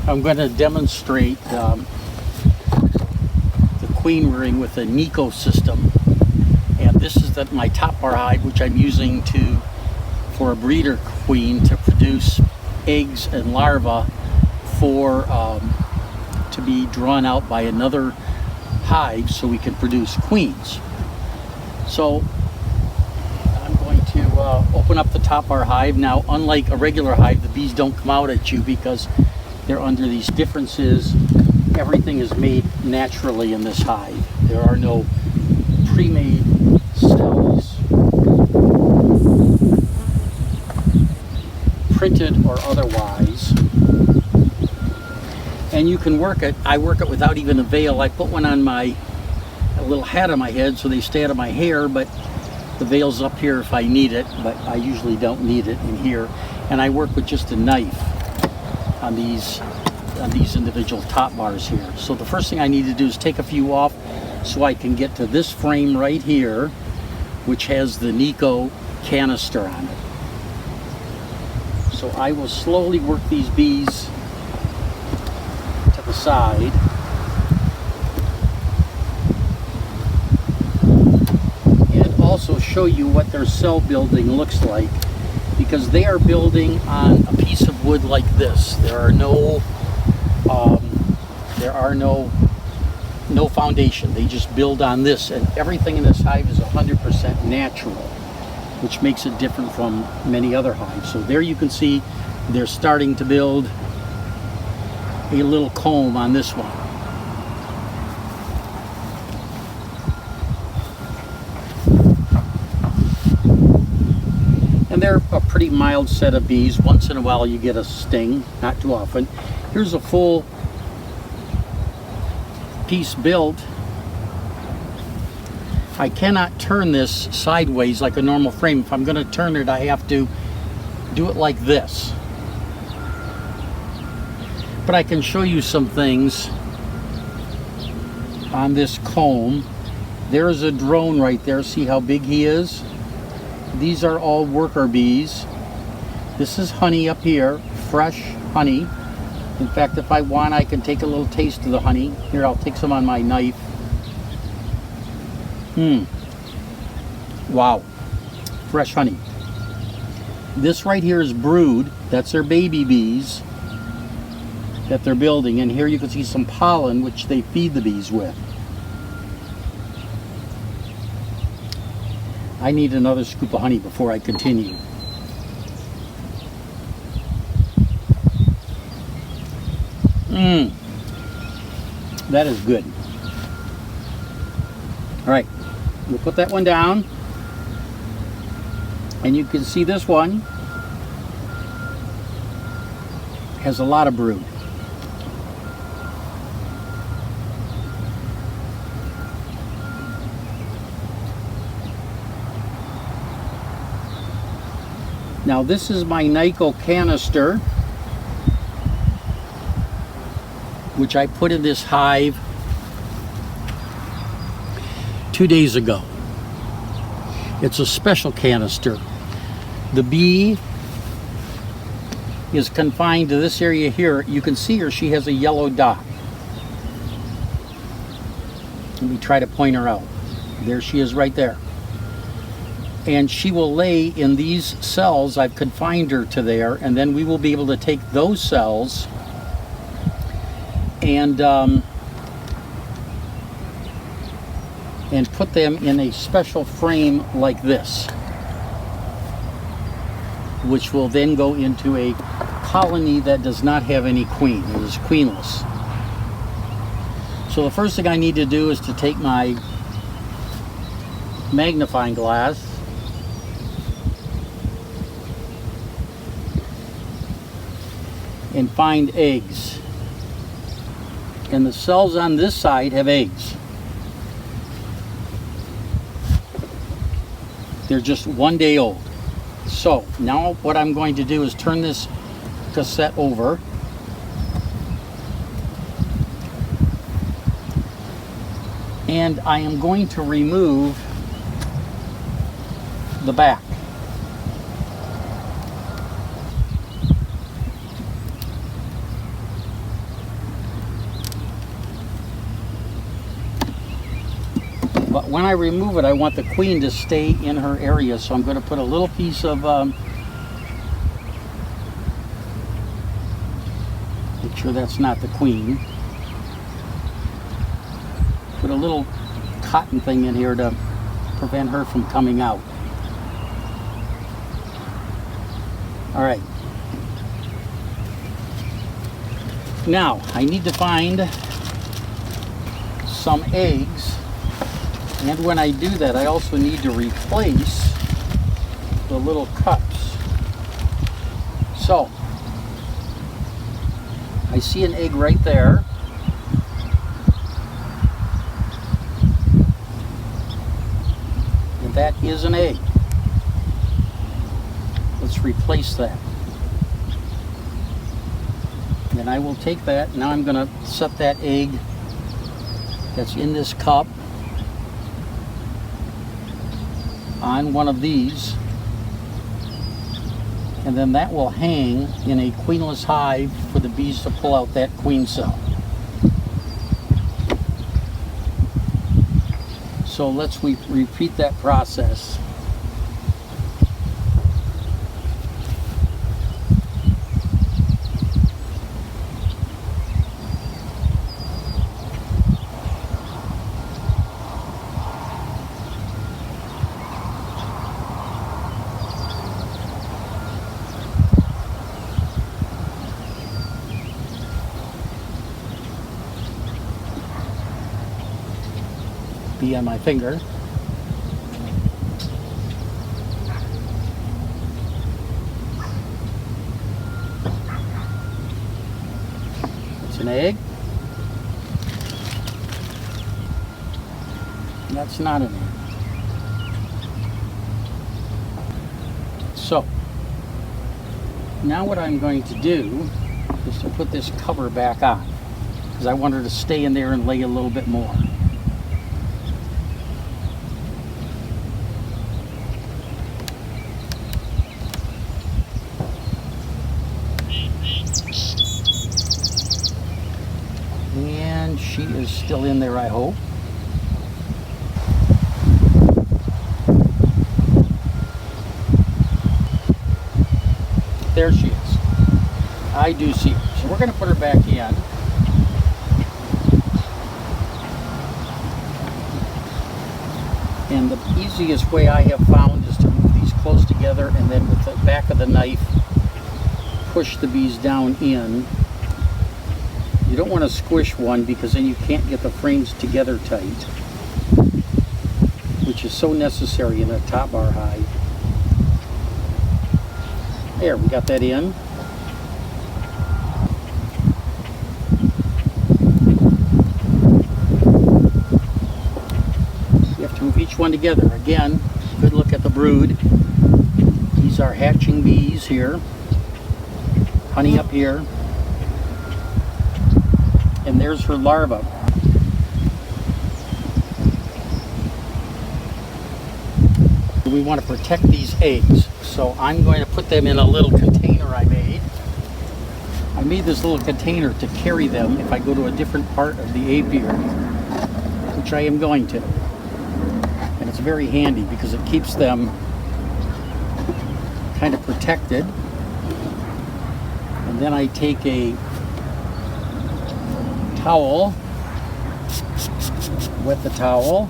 I'm going to demonstrate the queen rearing with a Nicot system, and this is my top bar hive, which I'm using for a breeder queen to produce eggs and larvae to be drawn out by another hive so we can produce queens. So I'm going to open up the top bar hive. Now, unlike a regular hive, the bees don't come out at you because they're under these differences. Everything is made naturally in this hive. There are no pre-made cells, printed or otherwise. And you can work it. I work it without even a veil. I put one on a little hat on my head so they stay out of my hair, but the veil's up here if I need it, but I usually don't need it in here. And I work with just a knife on these individual top bars here. So the first thing I need to do is take a few off so I can get to this frame right here, which has the Nicot canister on it. So I will slowly work these bees to the side. And also show you what their cell building looks like, because they are building on a piece of wood like this. There are no foundation. They just build on this, and everything in this hive is 100% natural, which makes it different from many other hives. So there you can see they're starting to build a little comb on this one. And they're a pretty mild set of bees. Once in a while you get a sting, not too often. Here's a full piece built. I cannot turn this sideways like a normal frame. If I'm going to turn it, I have to do it like this. But I can show you some things on this comb. There's a drone right there. See how big he is? These are all worker bees. This is honey up here, fresh honey. In fact, if I want, I can take a little taste of the honey. Here, I'll take some on my knife. Wow, fresh honey. This right here is brood. That's their baby bees that they're building. And here you can see some pollen, which they feed the bees with. I need another scoop of honey before I continue. That is good. All right, we'll put that one down. And you can see this one has a lot of brood. Now this is my Nicot canister, which I put in this hive 2 days ago. It's a special canister. The bee is confined to this area here. You can see her, she has a yellow dot. Let me try to point her out. There she is right there. And she will lay in these cells. I've confined her to there, and then we will be able to take those cells and put them in a special frame like this, which will then go into a colony that does not have any queen. It is queenless. So the first thing I need to do is to take my magnifying glass and find eggs. And the cells on this side have eggs. They're just 1 day old. So now what I'm going to do is turn this cassette over. And I am going to remove the back. when I remove it, I want the queen to stay in her area, so I'm going to put a little piece of make sure that's not the queen. Put a little cotton thing in here to prevent her from coming out. All right. Now, I need to find some eggs, and when I do that, I also need to replace the little cups. So, I see an egg right there. And that is an egg. Let's replace that. And I will take that. Now I'm going to set that egg that's in this cup on one of these. And then that will hang in a queenless hive for the bees to pull out that queen cell. So let's repeat that process. Bee on my finger. It's an egg. That's not an egg. So, now what I'm going to do is to put this cover back on, because I want her to stay in there and lay a little bit more. And she is still in there, I hope. There she is. I do see her. So we're going to put her back in. And the easiest way I have found is to move these close together and then with the back of the knife push the bees down in. You don't want to squish one because then you can't get the frames together tight, which is so necessary in a top bar hive. There, we got that in. You have to move each one together. Again, good look at the brood. These are hatching bees here. Honey up here. And there's her larva. We want to protect these eggs, so I'm going to put them in a little container I made. I made this little container to carry them if I go to a different part of the apiary, which I am going to. And it's very handy because it keeps them kind of protected. And then I take a towel, wet the towel,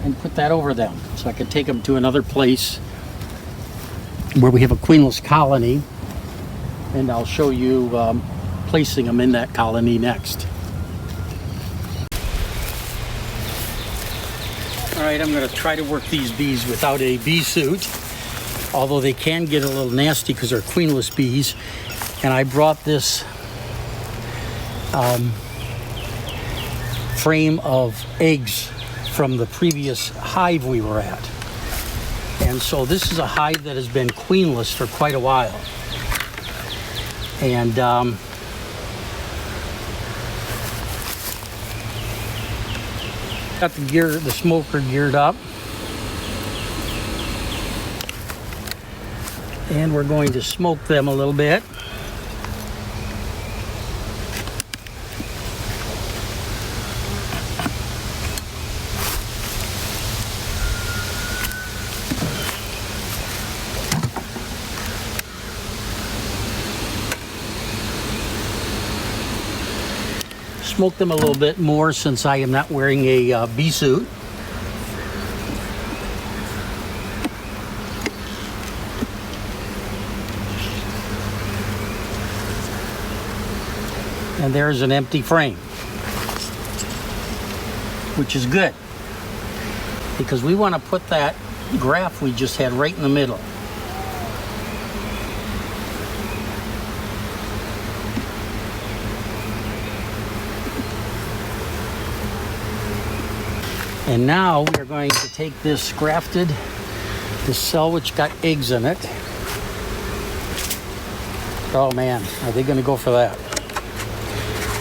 and put that over them so I can take them to another place where we have a queenless colony, and I'll show you placing them in that colony next. Alright, I'm going to try to work these bees without a bee suit, although they can get a little nasty because they're queenless bees. And I brought this frame of eggs from the previous hive we were at. And so this is a hive that has been queenless for quite a while. And got the smoker geared up. And we're going to smoke them a little bit. Smoke them a little bit more since I am not wearing a bee suit. And there's an empty frame, which is good because we want to put that graph we just had right in the middle. And now we're going to take this grafted, this cell which got eggs in it. Oh man, are they going to go for that?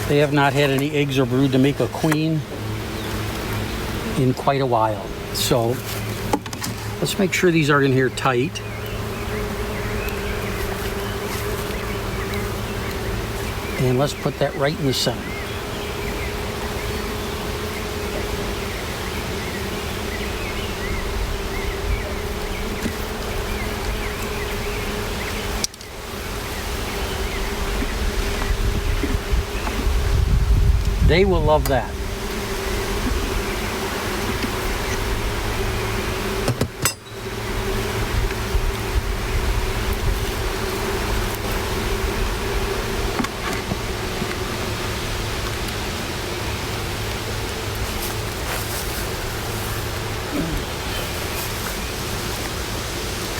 They have not had any eggs or brood to make a queen in quite a while. So let's make sure these are in here tight. And let's put that right in the center. They will love that.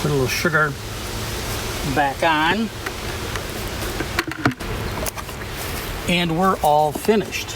Put a little sugar back on. And we're all finished.